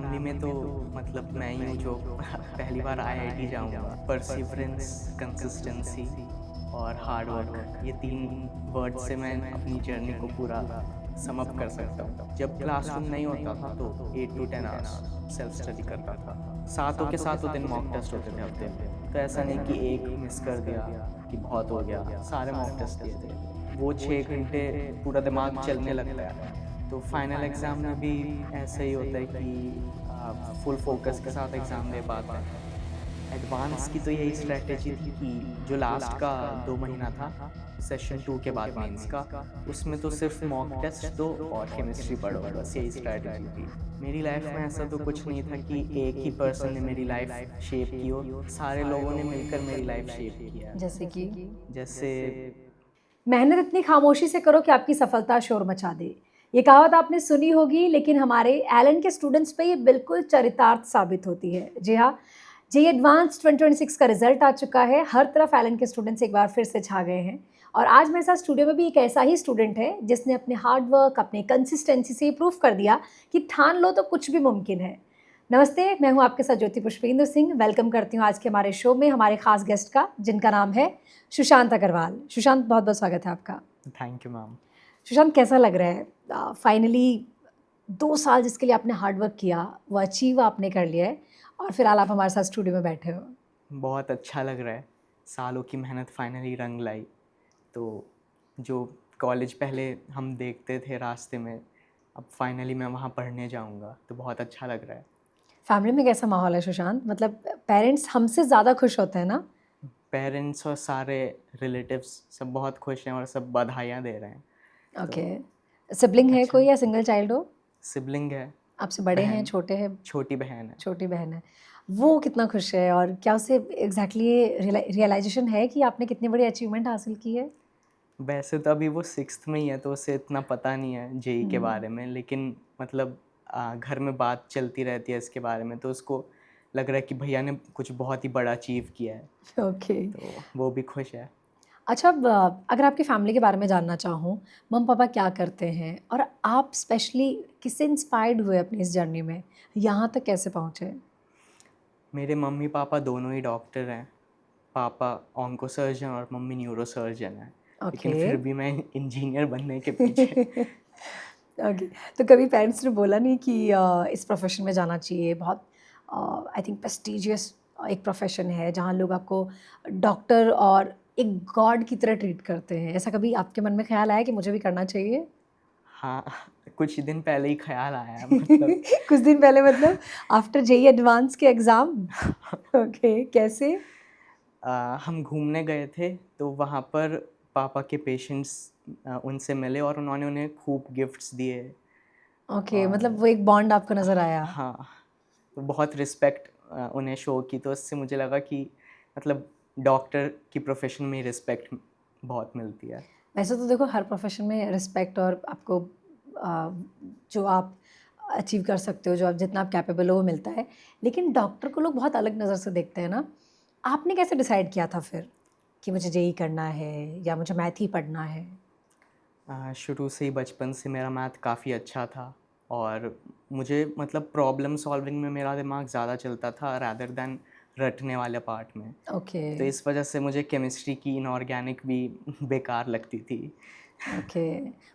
Family में तो मतलब मैं ही हूँ जो पहली बार आईआईटी जाऊँगा। परसिवरेंस, कंसिस्टेंसी और हार्ड वर्क, ये 3 वर्ड से मैं अपनी जर्नी को पूरा सम अप कर सकता हूँ। जब क्लासरूम नहीं होता था तो 8 टू 10 आवर्स सेल्फ स्टडी करता था। सातों के सातों दिन मॉक टेस्ट होते थे हफ्ते में। तो ऐसा नहीं कि एक मिस कर दिया कि बहुत हो गया, सारे मॉक टेस्ट दिए थे। वो 6 घंटे पूरा दिमाग चलने लगता है। तो फाइनल एग्ज़ाम में भी ऐसा ही होता है कि आप फुल फोकस के साथ एग्ज़ाम दे पाते हैं। एडवांस की तो यही स्ट्रैटेजी थी कि जो लास्ट का 2 महीना था, सेशन 2 के बाद मेंस का, उसमें तो सिर्फ मॉक टेस्ट दो और केमिस्ट्री पढ़ो, बस यही स्ट्रैटेजी थी। मेरी लाइफ में ऐसा तो कुछ नहीं था कि एक ही पर्सन ने मेरी लाइफ शेप की हो, सारे लोगों ने मिलकर मेरी लाइफ शेप किया है। जैसे कि जैसे मेहनत इतनी खामोशी से करो कि आपकी सफलता शोर मचा दे। ये कहावत आपने सुनी होगी, लेकिन हमारे एलन के स्टूडेंट्स पे ये बिल्कुल चरितार्थ साबित होती है। जी हाँ, जेईई एडवांस 2026 का रिजल्ट आ चुका है। हर तरफ एलन के स्टूडेंट्स एक बार फिर से छा गए हैं और आज मेरे साथ स्टूडियो में भी एक ऐसा ही स्टूडेंट है जिसने अपने हार्ड वर्क, अपने कंसिस्टेंसी से प्रूफ कर दिया कि ठान लो तो कुछ भी मुमकिन है। नमस्ते, मैं हूं आपके साथ ज्योति पुष्पेंद्र सिंह। वेलकम करती हूं आज के हमारे शो में हमारे खास गेस्ट का, जिनका नाम है सुशांत अग्रवाल। सुशांत, बहुत बहुत स्वागत है आपका। Thank you ma'am. सुशांत, कैसा लग रहा है फाइनली 2 साल जिसके लिए आपने हार्ड वर्क किया वो अचीव आपने कर लिया है और फिर आप हमारे साथ स्टूडियो में बैठे हो। बहुत अच्छा लग रहा है, सालों की मेहनत फाइनली रंग लाई। तो जो कॉलेज पहले हम देखते थे रास्ते में, अब फाइनली मैं वहाँ पढ़ने जाऊँगा, तो बहुत अच्छा लग रहा है। फैमिली में कैसा माहौल है सुशांत? मतलब पेरेंट्स हमसे ज़्यादा खुश होते हैं ना? पेरेंट्स और सारे रिलेटिव्स सब बहुत खुश हैं और सब बधाइयाँ दे रहे हैं। ओके। तो सिबलिंग है अच्छा, कोई या सिंगल चाइल्ड हो? सिबलिंग है, आपसे बड़े हैं, बहन, छोटे हैं? छोटी बहन है। छोटी बहन है। वो कितना खुश है और क्या उसे एग्ज़ैक्टली ये रियलाइज़ेशन है कि आपने कितनी बड़ी अचीवमेंट हासिल की है? वैसे तो अभी वो 6th में ही है, तो उसे इतना पता नहीं है जेईई के हुँ। बारे में, लेकिन मतलब घर में बात चलती रहती है इसके बारे में, तो उसको लग रहा है कि भैया ने कुछ बहुत ही बड़ा अचीव किया है, ओके। तो वो भी खुश है। अच्छा, अब अगर आपकी फैमिली के बारे में जानना चाहूँ, मम्मी-पापा क्या करते हैं? और आप स्पेशली किससे इंस्पायर्ड हुए अपनी इस जर्नी में? यहाँ तक कैसे पहुँचे? मेरे मम्मी-पापा दोनों ही डॉक्टर हैं। पापा ऑन्को सर्जन और मम्मी न्यूरो सर्जन हैं, लेकिन ओके। फिर भी मैं इंजीनियर बनने के पीछे। ओके, तो कभी पेरेंट्स ने बोला नहीं कि इस प्रोफ़ेशन में जाना चाहिए? बहुत आई थिंक प्रेस्टीजियस एक प्रोफ़ेशन है, जहाँ लोग आपको डॉक्टर और एक गॉड की तरह ट्रीट करते हैं। ऐसा कभी आपके मन में ख़्याल आया कि मुझे भी करना चाहिए? हाँ, कुछ दिन पहले ही ख़्याल आया मतलब। कुछ दिन पहले मतलब आफ्टर जेईई एडवांस के एग्ज़ाम? ओके, कैसे? हम घूमने गए थे, तो वहाँ पर पापा के पेशेंट्स उनसे मिले और उन्होंने उन्हें खूब गिफ्ट्स दिए ओके, मतलब और वो एक बॉन्ड आपको नज़र आया। हाँ, तो बहुत रिस्पेक्ट उन्हें शो की, तो उससे मुझे लगा कि मतलब डॉक्टर की प्रोफ़ेशन में रिस्पेक्ट बहुत मिलती है। वैसे तो देखो हर प्रोफ़ेशन में रिस्पेक्ट और आपको जो आप अचीव कर सकते हो, जो आप जितना आप कैपेबल हो वो मिलता है। लेकिन डॉक्टर को लोग बहुत अलग नज़र से देखते हैं ना। आपने कैसे डिसाइड किया था फिर कि मुझे जेईई करना है या मुझे मैथ ही पढ़ना है? शुरू से ही बचपन से मेरा मैथ काफ़ी अच्छा था और मुझे मतलब प्रॉब्लम सॉल्विंग में मेरा दिमाग ज़्यादा चलता था रैदर दैन रटने वाले पार्ट में। ओके, तो इस वजह से मुझे केमिस्ट्री की इनऑर्गेनिक भी बेकार लगती थी। ओके।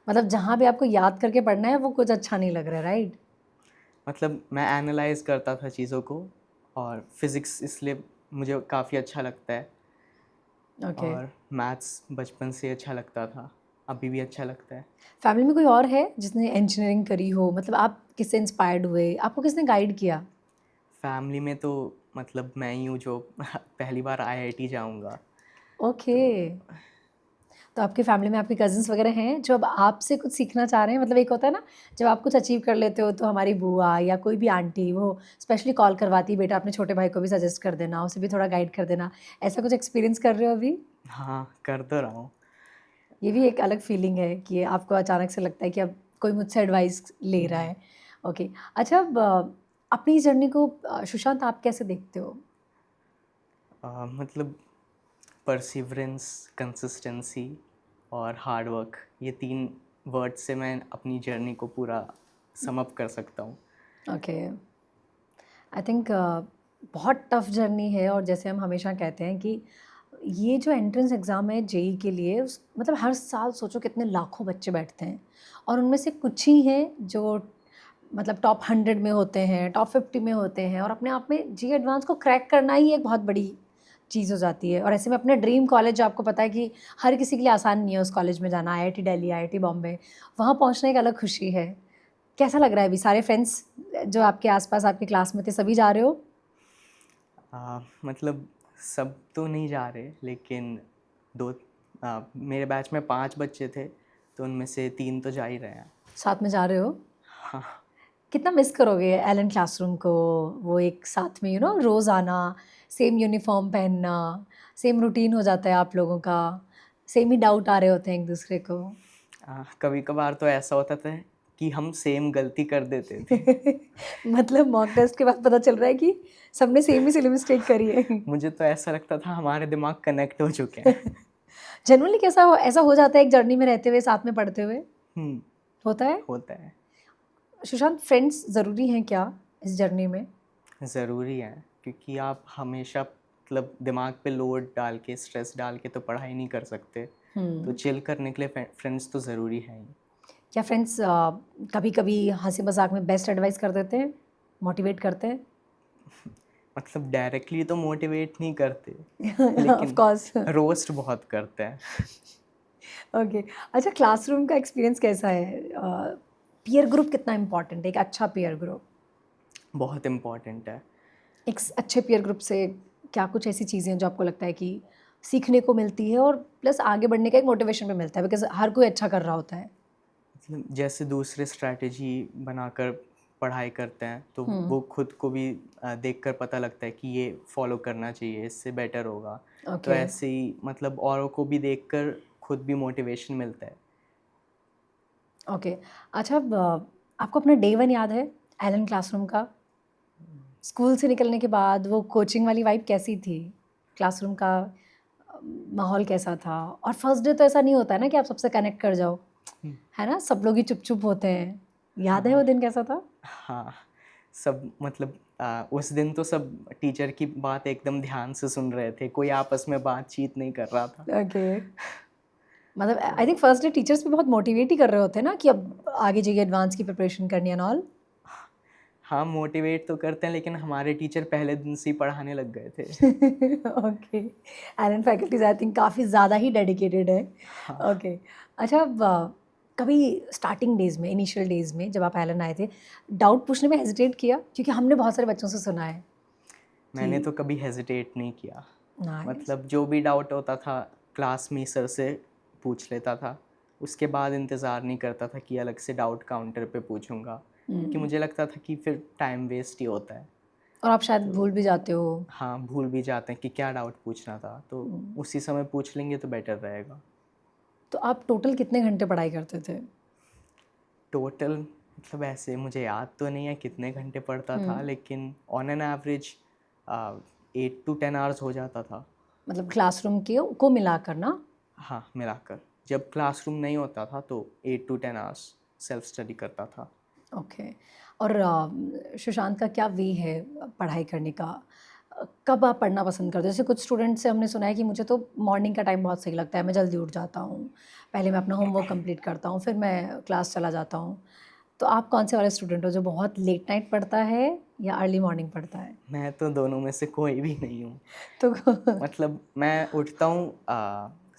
मतलब जहाँ भी आपको याद करके पढ़ना है वो कुछ अच्छा नहीं लग रहा है, राइट? मतलब मैं एनालाइज़ करता था चीज़ों को और फिज़िक्स इसलिए मुझे काफ़ी अच्छा लगता है ओके। और मैथ्स बचपन से अच्छा लगता था, अभी भी अच्छा लगता है। फैमिली में कोई और है जिसने इंजीनियरिंग करी हो? मतलब आप किससे इंस्पायर्ड हुए? आपको किसने गाइड किया? फैमिली में तो मतलब मैं ही हूँ जो पहली बार आईआईटी जाऊँगा। ओके। तो तो आपकी फैमिली में आपके कज़िन्स वग़ैरह हैं जो अब आपसे कुछ सीखना चाह रहे हैं? मतलब एक होता है ना, जब आप कुछ अचीव कर लेते हो तो हमारी बुआ या कोई भी आंटी वो स्पेशली कॉल करवाती है, बेटा अपने छोटे भाई को भी सजेस्ट कर देना, उसे भी थोड़ा गाइड कर देना। ऐसा कुछ एक्सपीरियंस कर रहे हो अभी? हाँ, कर तो रहा हूँ। ये भी एक अलग फीलिंग है कि आपको अचानक से लगता है कि अब कोई मुझसे एडवाइस ले रहा है। ओके। अच्छा, अब अपनी जर्नी को सुशांत आप कैसे देखते हो? मतलब परसिवरेंस, कंसिस्टेंसी और हार्ड वर्क, ये 3 वर्ड से मैं अपनी जर्नी को पूरा सम अप कर सकता हूँ। ओके। आई थिंक बहुत टफ जर्नी है, और जैसे हम हमेशा कहते हैं कि ये जो एंट्रेंस एग्ज़ाम है जेई के लिए, मतलब हर साल सोचो कितने लाखों बच्चे बैठते हैं, और उनमें से कुछ ही हैं जो मतलब टॉप 100 में होते हैं, टॉप 50 में होते हैं, और अपने आप में जी एडवांस को क्रैक करना ही एक बहुत बड़ी चीज़ हो जाती है। और ऐसे में अपने ड्रीम कॉलेज, जो आपको पता है कि हर किसी के लिए आसान नहीं है उस कॉलेज में जाना, आईआईटी दिल्ली, आईआईटी बॉम्बे, वहाँ पहुँचना एक अलग खुशी है। कैसा लग रहा है अभी? सारे फ्रेंड्स जो आपके आसपास आपकी क्लास में थे, सभी जा रहे हो? मतलब सब तो नहीं जा रहे, लेकिन दो मेरे बैच में 5 बच्चे थे, तो उनमें से 3 तो जा ही रहे हैं। साथ में जा रहे हो? हाँ। कितना मिस करोगे एलन क्लासरूम को? वो एक साथ में रोज़ आना, सेम यूनिफ़ॉर्म पहनना, सेम रूटीन हो जाता है आप लोगों का, सेम ही डाउट आ रहे होते हैं एक-दूसरे को। कभी-कभार तो ऐसा होता था कि हम सेम गलती कर देते थे। मतलब मॉक टेस्ट के बाद पता चल रहा है कि सबने सेम ही सिली मिस्टेक करी है। मुझे तो ऐसा लगता था हमारे दिमाग कनेक्ट हो चुके हैं। जनरली ऐसा हो जाता है एक जर्नी में रहते हुए, साथ में पढ़ते हुए? हुँ, होता है? होता है। सुशांत, फ्रेंड्स ज़रूरी हैं क्या इस जर्नी में? ज़रूरी है, क्योंकि आप हमेशा मतलब दिमाग पे लोड डाल के, स्ट्रेस डाल के तो पढ़ाई नहीं कर सकते। तो चिल करने के लिए फ्रेंड्स तो ज़रूरी हैं ही। क्या फ्रेंड्स कभी-कभी हँसी मज़ाक में बेस्ट एडवाइस कर देते हैं, मोटिवेट करते हैं? मतलब डायरेक्टली तो मोटिवेट नहीं करते, ऑफ लेकिन कोर्स। रोस्ट बहुत करते हैं। ओके। अच्छा, क्लासरूम का एक्सपीरियंस कैसा है? पीयर ग्रुप कितना इम्पोर्टेंट है, एक अच्छा पीयर ग्रुप? बहुत इम्पोर्टेंट है। एक अच्छे पीयर ग्रुप से क्या कुछ ऐसी चीज़ें हैं जो आपको लगता है कि सीखने को मिलती है, और प्लस आगे बढ़ने का एक मोटिवेशन भी मिलता है, बिकॉज़ हर कोई अच्छा कर रहा होता है? मतलब जैसे दूसरे स्ट्रैटेजी बनाकर पढ़ाई करते हैं, तो वो खुद को भी देखकर पता लगता है कि ये फॉलो करना चाहिए, इससे बेटर होगा। तो ओके। ऐसे ही मतलब औरों को भी देखकर खुद भी मोटिवेशन मिलता है। ओके। अच्छा, आपको अपना डे 1 याद है एलन क्लासरूम का? स्कूल से निकलने के बाद वो कोचिंग वाली वाइब कैसी थी? क्लासरूम का माहौल कैसा था? और फर्स्ट डे तो ऐसा नहीं होता है ना कि आप सबसे कनेक्ट कर जाओ, हुँ, है ना? सब लोग ही चुप-चुप होते हैं। याद है वो हाँ, दिन कैसा था? हाँ। सब मतलब उस दिन तो सब टीचर की बात एकदम ध्यान से सुन रहे थे, कोई आपस में बातचीत नहीं कर रहा था। ओके। मतलब आई तो थिंक फर्स्ट डे टीचर्स भी बहुत मोटिवेट ही कर रहे होते हैं ना कि अब आगे जाइए, एडवांस की प्रिपरेशन करनी है एंड ऑल। हाँ, मोटिवेट तो करते हैं, लेकिन हमारे टीचर पहले दिन से ही पढ़ाने लग गए थे। Okay. Allen faculties I think काफ़ी ज़्यादा ही डेडिकेटेड है। हाँ, ओके। अच्छा, कभी स्टार्टिंग डेज़ में, इनिशियल डेज़ में जब आप एलन आए थे, डाउट पूछने में हेजिटेट किया? क्योंकि हमने बहुत सारे बच्चों से सुना है मैंने कि तो कभी हेजिटेट नहीं किया। नाइस। मतलब जो भी डाउट होता था क्लास में ही सर से पूछ लेता था। उसके बाद इंतज़ार नहीं करता था कि अलग से डाउट काउंटर पे पूछूँगा, क्योंकि मुझे लगता था कि फिर टाइम वेस्ट ही होता है। और आप शायद तो भूल भी जाते हो। हाँ, भूल भी जाते हैं कि क्या डाउट पूछना था, तो उसी समय पूछ लेंगे तो बेटर रहेगा। तो आप टोटल कितने घंटे पढ़ाई करते थे? टोटल मतलब ऐसे मुझे याद तो नहीं है कितने घंटे पढ़ता था, लेकिन on an average 8 to 10 hours हो जाता था। मतलब क्लासरूम के को मिलाकर ना? हाँ, मिलाकर। जब क्लासरूम नहीं होता था तो 8 टू 10 आवर्स सेल्फ स्टडी करता था। ओके। और सुशांत का क्या वे है पढ़ाई करने का? कब आप पढ़ना पसंद करते हो? जैसे कुछ स्टूडेंट से हमने सुना है कि मुझे तो मॉर्निंग का टाइम बहुत सही लगता है, मैं जल्दी उठ जाता हूँ, पहले मैं अपना होमवर्क कंप्लीट करता हूँ, फिर मैं क्लास चला जाता हूँ। तो आप कौन से वाले स्टूडेंट हो जो बहुत लेट नाइट पढ़ता है या अर्ली मॉर्निंग पढ़ता है? मैं तो दोनों में से कोई भी नहीं हूँ। तो मतलब मैं उठता हूँ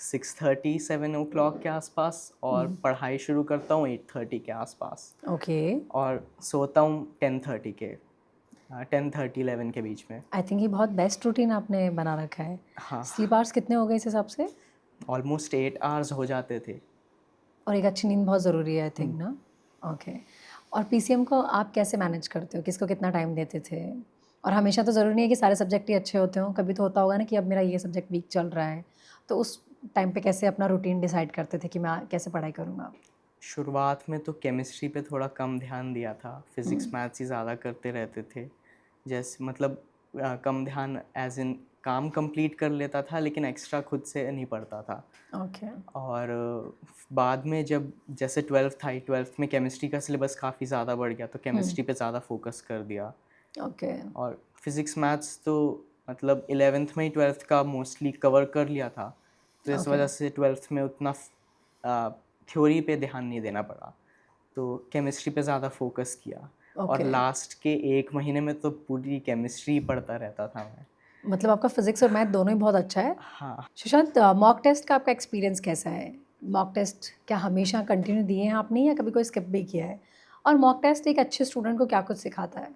6:30 7 ओ क्लॉक के आसपास, और पढ़ाई शुरू करता हूँ 8:30 के आसपास, ओके। और सोता हूँ 10:30 के 10:30 11 के बीच में। आई थिंक ये बहुत बेस्ट रूटीन आपने बना रखा है। हाँ, स्लीप आवर्स कितने हो गए इस हिसाब से? ऑलमोस्ट 8 आवर्स हो जाते थे। और एक अच्छी नींद बहुत ज़रूरी है आई थिंक हुँ। ना? ओके। और पीसीएम को आप कैसे मैनेज करते हो? किसको कितना टाइम देते थे? और हमेशा तो ज़रूरी नहीं है कि सारे सब्जेक्ट ही अच्छे होते हों, कभी तो होता होगा ना कि अब मेरा ये सब्जेक्ट वीक चल रहा है, तो उस टाइम पे कैसे अपना रूटीन डिसाइड करते थे कि मैं कैसे पढ़ाई करूँगा? शुरुआत में तो केमिस्ट्री पे थोड़ा कम ध्यान दिया था, फिज़िक्स मैथ्स ही ज़्यादा करते रहते थे। जैसे मतलब कम ध्यान एज़ इन काम कंप्लीट कर लेता था, लेकिन एक्स्ट्रा खुद से नहीं पढ़ता था। ओके। और बाद में जब जैसे 12th आई, 12th में केमिस्ट्री का सिलेबस काफ़ी ज़्यादा बढ़ गया, तो केमिस्ट्री पे ज़्यादा फोकस कर दिया। ओके। और फिज़िक्स मैथ्स तो मतलब 11th में ही 12th का मोस्टली कवर कर लिया था, तो इस ओके। वजह से 12th में उतना थ्योरी पे ध्यान नहीं देना पड़ा, तो केमिस्ट्री पे ज़्यादा फोकस किया। और ओके। लास्ट के 1 महीने में तो पूरी केमिस्ट्री ही पढ़ता रहता था मैं। मतलब आपका फिज़िक्स और मैथ दोनों ही बहुत अच्छा है। हाँ, सुशांत, मॉक टेस्ट का आपका एक्सपीरियंस कैसा है? मॉक टेस्ट क्या हमेशा कंटिन्यू दिए हैं आपने या कभी कोई स्किप भी किया है? और मॉक टेस्ट एक अच्छे स्टूडेंट को क्या कुछ सिखाता है?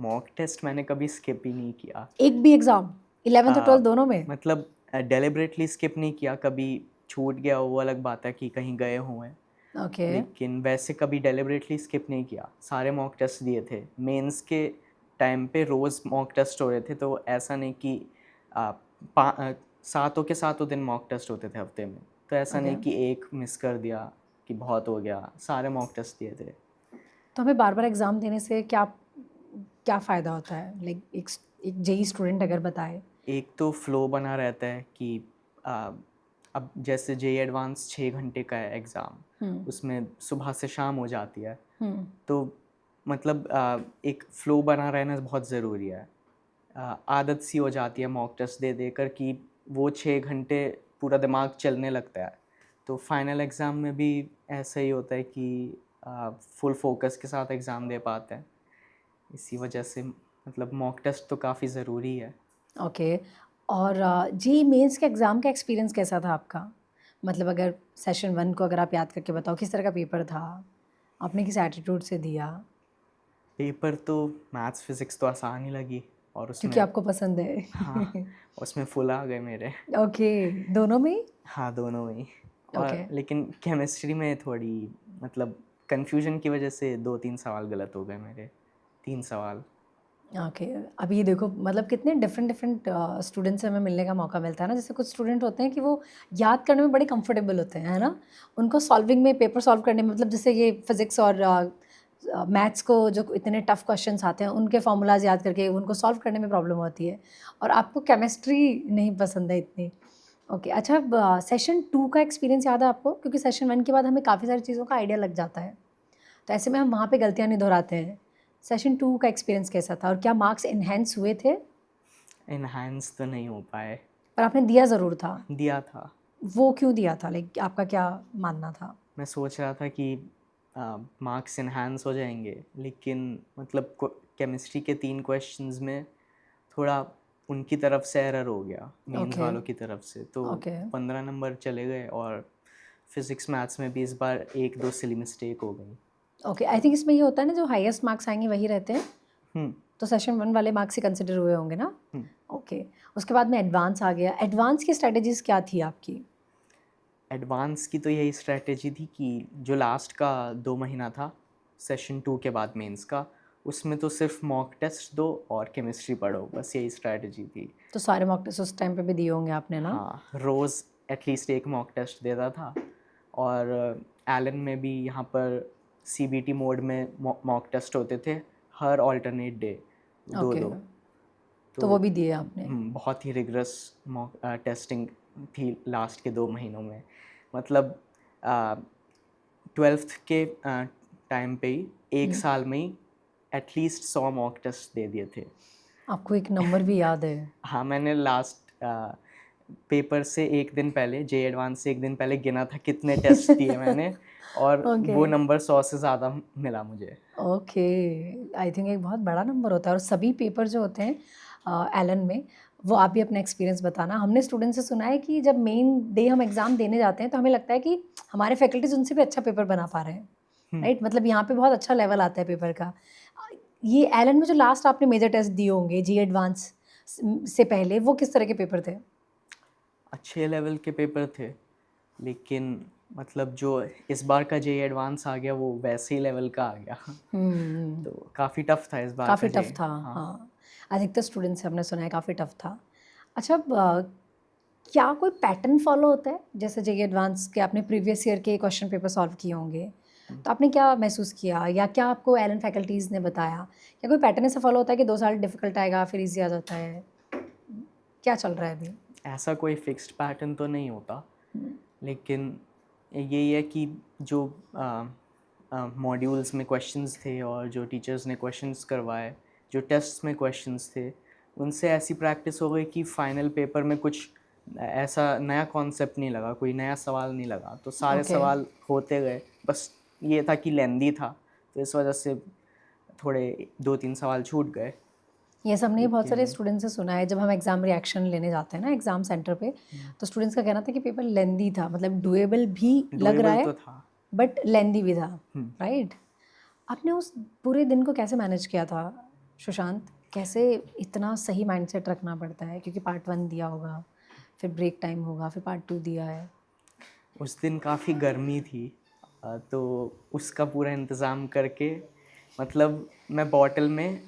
मॉक टेस्ट मैंने कभी स्किप ही नहीं किया। एक भी एग्ज़ाम 11th और 12th दोनों में? मतलब डेलिबरेटली स्किप नहीं किया, कभी छूट गया वो अलग बात है कि कहीं गए हुए हैं, ओके। लेकिन वैसे कभी डेलिबरेटली स्किप नहीं किया। सारे मॉक टेस्ट दिए थे। मेंस के टाइम पे रोज़ मॉक टेस्ट हो रहे थे, तो ऐसा नहीं कि आ, सातों के सातों दिन मॉक टेस्ट होते थे हफ्ते में, तो ऐसा ओके। नहीं कि एक मिस कर दिया कि बहुत हो गया। सारे मॉक टेस्ट दिए थे। तो हमें बार-बार एग्ज़ाम देने से क्या क्या फ़ायदा होता है? लाइक एक जेईई स्टूडेंट अगर बताए। एक तो फ्लो बना रहता है कि आ, अब जैसे जेईई एडवांस 6 घंटे का है एग्ज़ाम, हुँ। उसमें सुबह से शाम हो जाती है, हुँ। तो मतलब एक फ्लो बना रहना बहुत ज़रूरी है। आदत सी हो जाती है मॉक टेस्ट दे देकर कि वो 6 घंटे पूरा दिमाग चलने लगता है, तो फाइनल एग्ज़ाम में भी ऐसा ही होता है कि फुल फोकस के साथ एग्ज़ाम दे पाते हैं। इसी वजह से मतलब मॉक टेस्ट तो काफ़ी ज़रूरी है। ओके। और जेईई मेंस के एग्ज़ाम का एक्सपीरियंस कैसा था आपका? मतलब अगर सेशन 1 को अगर आप याद करके बताओ किस तरह का पेपर था? आपने किस एटीट्यूड से दिया? पेपर तो मैथ्स फिज़िक्स तो आसान ही लगी, और क्योंकि उसमें आपको पसंद हाँ, है। उसमें फुल आ गए मेरे। ओके, दोनों में ही? हाँ, दोनों में ही। ओके। और लेकिन केमिस्ट्री में थोड़ी मतलब कन्फ्यूजन की वजह से 2-3 सवाल गलत हो गए मेरे, 3 सवाल। ओके। अब ये देखो मतलब कितने डिफरेंट डिफरेंट स्टूडेंट से हमें मिलने का मौका मिलता है ना। जैसे कुछ स्टूडेंट होते हैं कि वो याद करने में बड़े कंफर्टेबल होते हैं, है ना? उनको सॉल्विंग में, पेपर सॉल्व करने में, मतलब जैसे ये फिज़िक्स और मैथ्स को जो इतने टफ क्वेश्चंस आते हैं उनके फार्मूलाज याद करके उनको सॉल्व करने में प्रॉब्लम होती है, और आपको केमिस्ट्री नहीं पसंद है इतनी। ओके। अच्छा, अब सेशन 2 का एक्सपीरियंस याद है आपको? क्योंकि सेशन 1 के बाद हमें काफ़ी सारी चीज़ों का आइडिया लग जाता है, तो ऐसे में हम वहाँ पे गलतियाँ नहीं दोहराते हैं। सेशन 2 का एक्सपीरियंस कैसा था और क्या मार्क्स एनहांस हुए थे? एनहांस तो नहीं हो पाए। पर आपने दिया ज़रूर था। दिया था। वो क्यों दिया था? लाइक आपका क्या मानना था? मैं सोच रहा था कि मार्क्स एनहांस हो जाएँगे, लेकिन मतलब केमिस्ट्री के 3 क्वेश्चंस में थोड़ा उनकी तरफ से एरर हो गया, मेंस ओके। वालों की तरफ से, तो ओके। 15 नंबर चले गए। और फिज़िक्स मैथ्स में भी इस बार 1-2 सिली मिस्टेक हो गई। ओके, आई थिंक इसमें ये होता है ना, जो हाईएस्ट मार्क्स आएँगे वही रहते हैं। हुँ, तो सेशन 1 वाले मार्क्स ही कंसिडर हुए होंगे ना? हुँ। ओके। उसके बाद में एडवांस आ गया। एडवांस की स्ट्रैटेजीज़ क्या थी आपकी? एडवांस की तो यही स्ट्रैटेजी थी कि जो लास्ट का 2 महीना था, सेशन 2 के बाद मेंस का, उसमें तो सिर्फ़ मॉक टेस्ट दो और केमिस्ट्री पढ़ो, बस यही स्ट्रैटेजी थी। तो सारे मॉक टेस्ट उस टाइम पे भी दिए होंगे आपने ना? हाँ, रोज़ एटलीस्ट 1 मॉक टेस्ट देता था। और एलन में भी यहाँ पर सीबीटी मोड में मॉक टेस्ट होते थे, हर अल्टरनेट डे ओके। 2-2। तो तो वो भी दिए आपने? बहुत ही रिगरस मॉक टेस्टिंग थी लास्ट के 2 महीनों में। मतलब 12th के टाइम पे ही 1 साल में ही एटलीस्ट 100 मॉक टेस्ट दे दिए थे। आपको एक नंबर भी याद है? हाँ, मैंने लास्ट पेपर से 1 दिन पहले, जेईई एडवांस से 1 दिन पहले गिना था कितने टेस्ट दिए मैंने, और ओके। वो नंबर 100 से ज़्यादा मिला मुझे। ओके। आई थिंक एक बहुत बड़ा नंबर होता है, और सभी पेपर जो होते हैं एलन में, वो आप भी अपना एक्सपीरियंस बताना। हमने स्टूडेंट से सुना है कि जब मेन डे हम एग्ज़ाम देने जाते हैं तो हमें लगता है कि हमारे फैकल्टीज़ उनसे भी अच्छा पेपर बना पा रहे हैं, हुँ, राइट? मतलब यहाँ पे बहुत अच्छा लेवल आता है पेपर का। ये एलन में जो लास्ट आपने मेजर टेस्ट दिए होंगे जी एडवांस से पहले, वो किस तरह के पेपर थे? अच्छे लेवल के पेपर थे, लेकिन मतलब जो इस बार का जेईई एडवांस आ गया, वो वैसे ही लेवल का आ गया। हम्म। तो काफ़ी टफ था इस बार का काफ़ी टफ जेईई। था। हाँ, हाँ, अधिकतर स्टूडेंट्स से हमने सुना है काफ़ी टफ था। अच्छा, अब क्या कोई पैटर्न फॉलो होता है? जैसे जेईई एडवांस के आपने प्रीवियस ईयर के क्वेश्चन पेपर सॉल्व किए होंगे, हुँ। तो आपने क्या महसूस किया या क्या आपको एलन फैकल्टीज़ ने बताया? क्या कोई पैटर्न ऐसा फॉलो होता है कि 2 साल डिफ़िकल्ट आएगा फिर ईज़ी आ जाता है? क्या चल रहा है अभी? ऐसा कोई फिक्स्ड पैटर्न तो नहीं होता, हुँ। लेकिन यही है कि जो मॉड्यूल्स में क्वेश्चंस थे और जो टीचर्स ने क्वेश्चंस करवाए, जो टेस्ट में क्वेश्चंस थे उनसे ऐसी प्रैक्टिस हो गई कि फाइनल पेपर में कुछ ऐसा नया कॉन्सेप्ट नहीं लगा, कोई नया सवाल नहीं लगा, तो सारे ओके। सवाल होते गए। बस ये था कि लेंदी था, तो इस वजह से थोड़े 2-3 सवाल छूट गए। ये सब नहीं बहुत सारे लेकिन स्टूडेंट्स से सुना है, जब हम एग्ज़ाम रिएक्शन लेने जाते हैं ना एग्ज़ाम सेंटर पे, तो स्टूडेंट्स का कहना था कि पेपर लेंदी था, मतलब डुएबल भी लग रहा डुएबल है तो था। बट लेंदी भी था, हम्म। राइट? आपने उस पूरे दिन को कैसे मैनेज किया था सुशांत? कैसे इतना सही माइंडसेट रखना पड़ता है, क्योंकि पार्ट 1 दिया होगा, फिर ब्रेक टाइम होगा, फिर पार्ट 2 दिया है। उस दिन काफ़ी गर्मी थी, तो उसका पूरा इंतज़ाम करके, मतलब मैं बॉटल में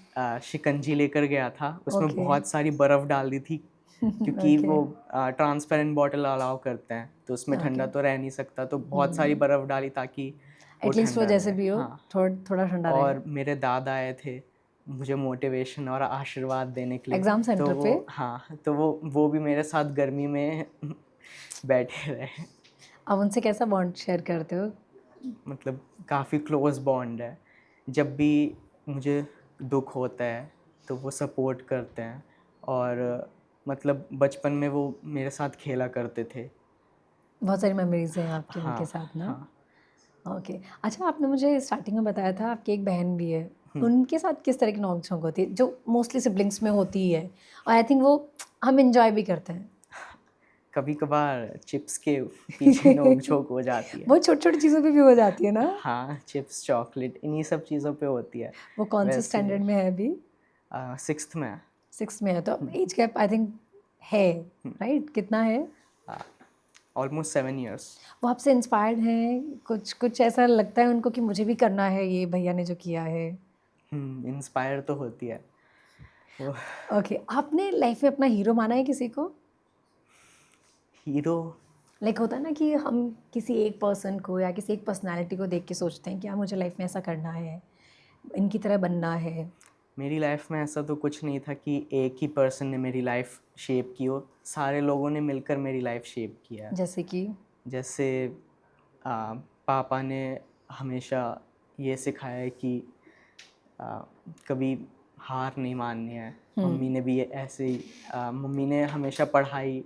शिकंजी लेकर गया था, उसमें ओके। बहुत सारी बर्फ़ डाल दी थी क्योंकि ओके। वो ट्रांसपेरेंट बॉटल अलाउ करते हैं, तो उसमें ठंडा ओके। तो रह नहीं सकता, तो बहुत सारी बर्फ़ डाली ताकि वो एटलीस्ट वो ठंडा जैसे रहे। भी हो हाँ, थोड़ा ठंडा रहे। और मेरे दादा आए थे मुझे मोटिवेशन और आशीर्वाद देने के लिए, एग्ज़ाम तो सेंटर पे हाँ, तो वो भी मेरे साथ गर्मी में बैठे रहे। आप उनसे कैसा बॉन्ड शेयर करते हो? मतलब काफ़ी क्लोज बॉन्ड है। जब भी मुझे दुख होता है तो वो सपोर्ट करते हैं, और मतलब बचपन में वो मेरे साथ खेला करते थे। बहुत सारी मेमोरीज़ हैं आपकी उनके हाँ, साथ ना? हाँ। ओके। अच्छा, आपने मुझे स्टार्टिंग में बताया था आपकी एक बहन भी है। उनके साथ किस तरह की नोक-झोंक होती है? जो मोस्टली सिब्लिंग्स में होती ही है और आई थिंक वो हम एन्जॉय भी करते हैं। कभी-कभार चिप्स के पीछे नोक-झोंक हो जाती है। बहुत छोटी-छोटी चीज़ों पे भी हो जाती है ना? हाँ, चिप्स, चॉकलेट इन्हीं सब चीज़ों पे होती है। वो कौन से वैसे स्टैंडर्ड में है अभी? 6th में है। 6th में है, तो एज गैप आई थिंक है, राइट? कितना है? Almost 7 years. वो आपसे इंस्पायर्ड हैं? कुछ कुछ ऐसा लगता है उनको कि मुझे भी करना है ये भैया ने जो किया है? इंस्पायर तो होती है। वो ओके, आपने लाइफ में अपना हीरो माना है किसी को? हीरो लाइक होता है ना कि हम किसी एक पर्सन को या किसी एक पर्सनैलिटी को देख के सोचते हैं कि यार मुझे लाइफ में ऐसा करना है, इनकी तरह बनना है। मेरी लाइफ में ऐसा तो कुछ नहीं था कि एक ही पर्सन ने मेरी लाइफ शेप की हो, सारे लोगों ने मिलकर मेरी लाइफ शेप किया है। जैसे कि जैसे पापा ने हमेशा ये सिखाया है कि आ, कभी हार नहीं माननी है। मम्मी ने भी ऐसे ही मम्मी ने हमेशा पढ़ाई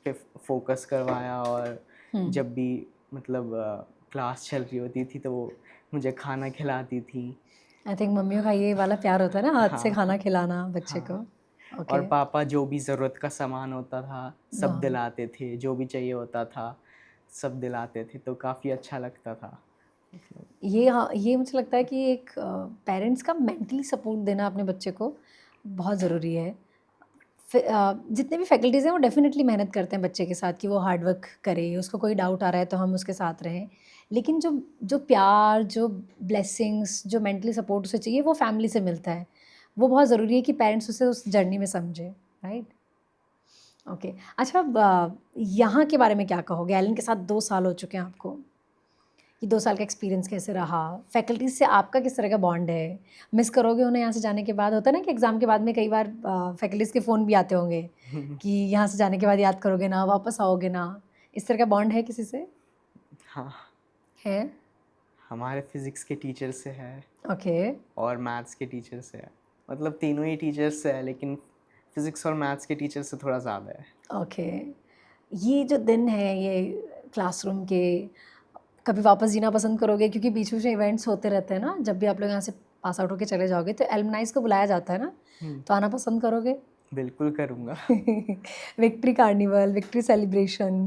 पे फोकस करवाया, और जब भी मतलब क्लास चल रही होती थी तो वो मुझे खाना खिलाती थी। आई थिंक मम्मियों का ये वाला प्यार होता है ना, हाथ से हाँ, खाना खिलाना बच्चे को। हाँ। ओके। और पापा जो भी ज़रूरत का सामान होता था सब वाह! दिलाते थे, जो भी चाहिए होता था सब दिलाते थे, तो काफ़ी अच्छा लगता था। मतलब ये हाँ, ये मुझे लगता है कि एक पेरेंट्स का मेंटली सपोर्ट देना अपने बच्चे को बहुत ज़रूरी है। जितने भी फैकल्टीज़ हैं वो डेफ़िनेटली मेहनत करते हैं बच्चे के साथ कि वो हार्ड वर्क करे, उसको कोई डाउट आ रहा है तो हम उसके साथ रहें। लेकिन जो जो प्यार, जो ब्लेसिंग्स, जो मेंटली सपोर्ट उसे चाहिए वो फैमिली से मिलता है। वो बहुत ज़रूरी है कि पेरेंट्स उसे उस जर्नी में समझें, राइट? ओके। अच्छा, अब यहाँ के बारे में क्या कहोगे? एलन के साथ 2 साल हो चुके हैं आपको। ये 2 साल का एक्सपीरियंस कैसे रहा? फैकल्टीज़ से आपका किस तरह का बॉन्ड है? मिस करोगे उन्हें यहाँ से जाने के बाद? होता है ना कि एग्ज़ाम के बाद में कई बार फैकल्टीज़ के फ़ोन भी आते होंगे कि यहाँ से जाने के बाद याद करोगे ना, वापस आओगे ना? इस तरह का बॉन्ड है किसी से? हाँ, है? हमारे फिज़िक्स के टीचर से है ओके। और मैथ्स के टीचर से है। मतलब तीनों ही टीचर्स से है, लेकिन फिज़िक्स और मैथ्स के टीचर से थोड़ा ज़्यादा है। ओके। ये जो दिन है, ये क्लासरूम के, कभी वापस जीना पसंद करोगे? क्योंकि बीच-बीच में इवेंट्स होते रहते हैं ना, जब भी आप लोग यहाँ से पास आउट होके चले जाओगे तो एलुमनाइज़ को बुलाया जाता है ना, तो आना पसंद करोगे? बिल्कुल करूँगा। Victory carnival, victory celebration.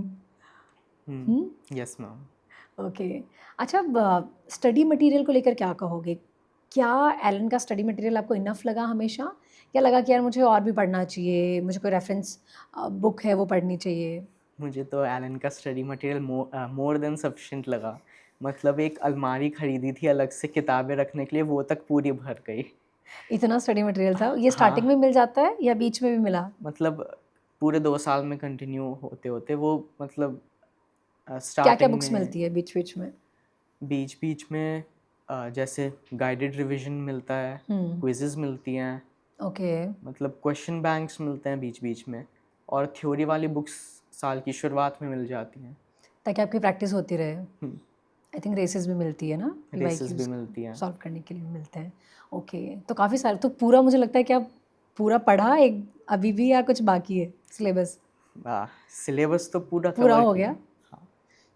Yes ma'am. Okay. अच्छा, अब स्टडी मटेरियल को लेकर क्या कहोगे? क्या एलन का स्टडी मटेरियल आपको इनफ लगा हमेशा, या लगा कि यार मुझे और भी पढ़ना चाहिए, मुझे कोई रेफरेंस बुक है वो पढ़नी चाहिए? मुझे तो एलन का study material more than sufficient लगा। मतलब एक अलमारी खरीदी थी अलग से किताबें रखने के लिए, वो तक पूरी भर गई। इतना स्टडी मटेरियल था? ये स्टार्टिंग हाँ, में मिल जाता है या बीच में भी मिला? मतलब पूरे 2 साल में कंटिन्यू होते-होते वो मतलब क्या-क्या स्टार्टिंग बुक्स में मिलती है बीच-बीच में? बीच-बीच में जैसे गाइडेड रिवीजन मिलता है, क्विज़ेज़ मिलती हैं, ओके। मतलब क्वेश्चन बैंक्स मिलते हैं बीच-बीच में, और थ्योरी वाली बुक्स साल की शुरुआत में मिल जाती हैं। ताकि आपकी प्रैक्टिस होती रहे। हुँ, आई थिंक रेसेस भी मिलती है ना? रेसेस भी पीवाईक्यूज़ मिलती हैं। सॉल्व करने के लिए भी मिलते हैं। ओके, तो काफ़ी सारे, तो पूरा मुझे लगता है कि आप पूरा पढ़ा एक अभी भी, या कुछ बाकी है सिलेबस? सिलेबस तो पूरा पूरा कवर हो किया। गया? हाँ,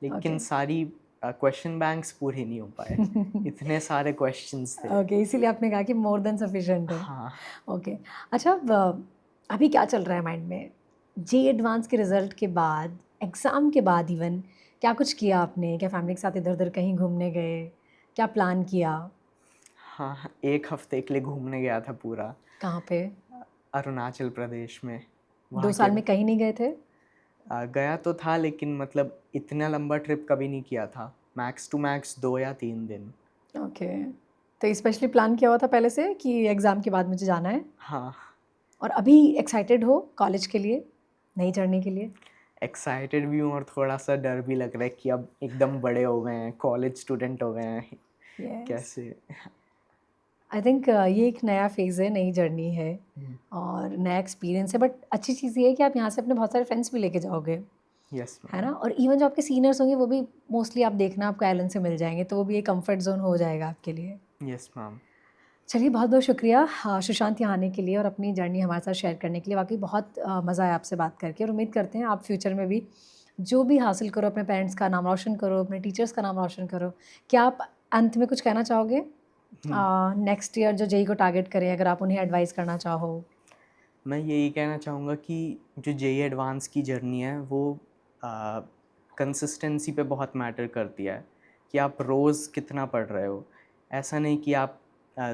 लेकिन ओके। सारी क्वेश्चन बैंक्स पूरे नहीं हो पाए। इतने सारे क्वेश्चंस थे। ओके, इसीलिए आपने कहा कि मोर देन सफिशिएंट है। हाँ। ओके। अच्छा, अभी क्या चल रहा है माइंड में? जे एडवांस के रिजल्ट के बाद, एग्ज़ाम के बाद इवन, क्या कुछ किया आपने? क्या फैमिली के साथ इधर-उधर कहीं घूमने गए? क्या प्लान किया? हाँ, 1 हफ्ते के लिए घूमने गया था पूरा कहाँ पे? अरुणाचल प्रदेश में। 2 वहाँ के साल में कहीं नहीं गए थे? गया तो था, लेकिन मतलब इतना लंबा ट्रिप कभी नहीं किया था। मैक्स टू मैक्स 2 या 3 दिन। ओके। तो स्पेशली प्लान किया हुआ था पहले से कि एग्ज़ाम के बाद मुझे जाना है? हाँ, और अभी एक्साइटेड हो कॉलेज के लिए, नई जर्नी के लिए? एक्साइटेड भी हूँ और थोड़ा-सा डर भी लग रहा है कि अब एकदम बड़े हो गए हैं, कॉलेज स्टूडेंट हो गए हैं। यस। कैसे? आई थिंक ये एक नया फेज़ है, नई जर्नी है हुँ, और नया एक्सपीरियंस है, बट अच्छी चीज़ ये है कि आप यहाँ से अपने बहुत सारे फ्रेंड्स भी लेके जाओगे, यस है मैम। ना? और इवन जो आपके सीनियर्स होंगे वो भी मोस्टली आप देखना आपको एलन से मिल जाएँगे, तो वो भी एक कम्फर्ट ज़ोन हो जाएगा आपके लिए। Yes ma'am. चलिए, बहुत-बहुत शुक्रिया सुशांत यहाँ आने के लिए और अपनी जर्नी हमारे साथ शेयर करने के लिए। वाक़ई बहुत मज़ा आया आपसे बात करके और उम्मीद करते हैं आप फ्यूचर में भी जो भी हासिल करो, अपने पेरेंट्स का नाम रोशन करो, अपने टीचर्स का नाम रोशन करो। क्या आप अंत में कुछ कहना चाहोगे? हुँ, नेक्स्ट ईयर जो जेईई को टारगेट करें, अगर आप उन्हें एडवाइस करना चाहो? मैं यही कहना चाहूँगा कि जो जेईई एडवांस की जर्नी है वो कंसिस्टेंसी पे बहुत मैटर करती है कि आप रोज़ कितना पढ़ रहे हो। ऐसा नहीं कि आप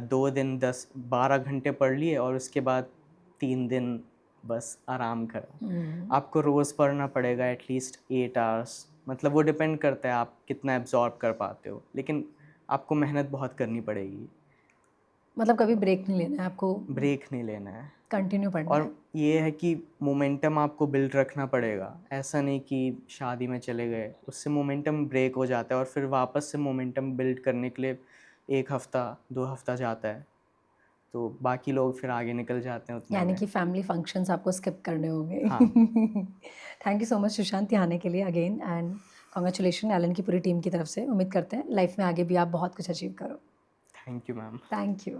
2 दिन 10-12 घंटे पढ़ लिए और उसके बाद 3 दिन बस आराम करा। हुँ। आपको रोज़ पढ़ना पड़ेगा एटलीस्ट 8 आवर्स, मतलब वो डिपेंड करता है आप कितना एब्ज़ॉर्ब कर पाते हो, लेकिन आपको मेहनत बहुत करनी पड़ेगी, मतलब कभी ब्रेक नहीं लेना है आपको, ब्रेक नहीं लेना है। कंटिन्यू पढ़ना और है। ये है कि मोमेंटम आपको बिल्ड रखना पड़ेगा। ऐसा नहीं कि शादी में चले गए, उससे मोमेंटम ब्रेक हो जाता है और फिर वापस से मोमेंटम बिल्ड करने के लिए 1 हफ़्ता, 2 हफ़्ता जाता है। तो बाकी लोग फिर आगे निकल जाते हैं उतने यानी में। कि फैमिली फंक्शंस आपको स्किप करने होंगे। हाँ, thank you so much Sushant यहाँ आने के लिए अगेन, एंड कांग्रेचुलेशन एलन की पूरी टीम की तरफ से। उम्मीद करते हैं लाइफ में आगे भी आप बहुत कुछ अचीव करो। Thank you ma'am. Thank you.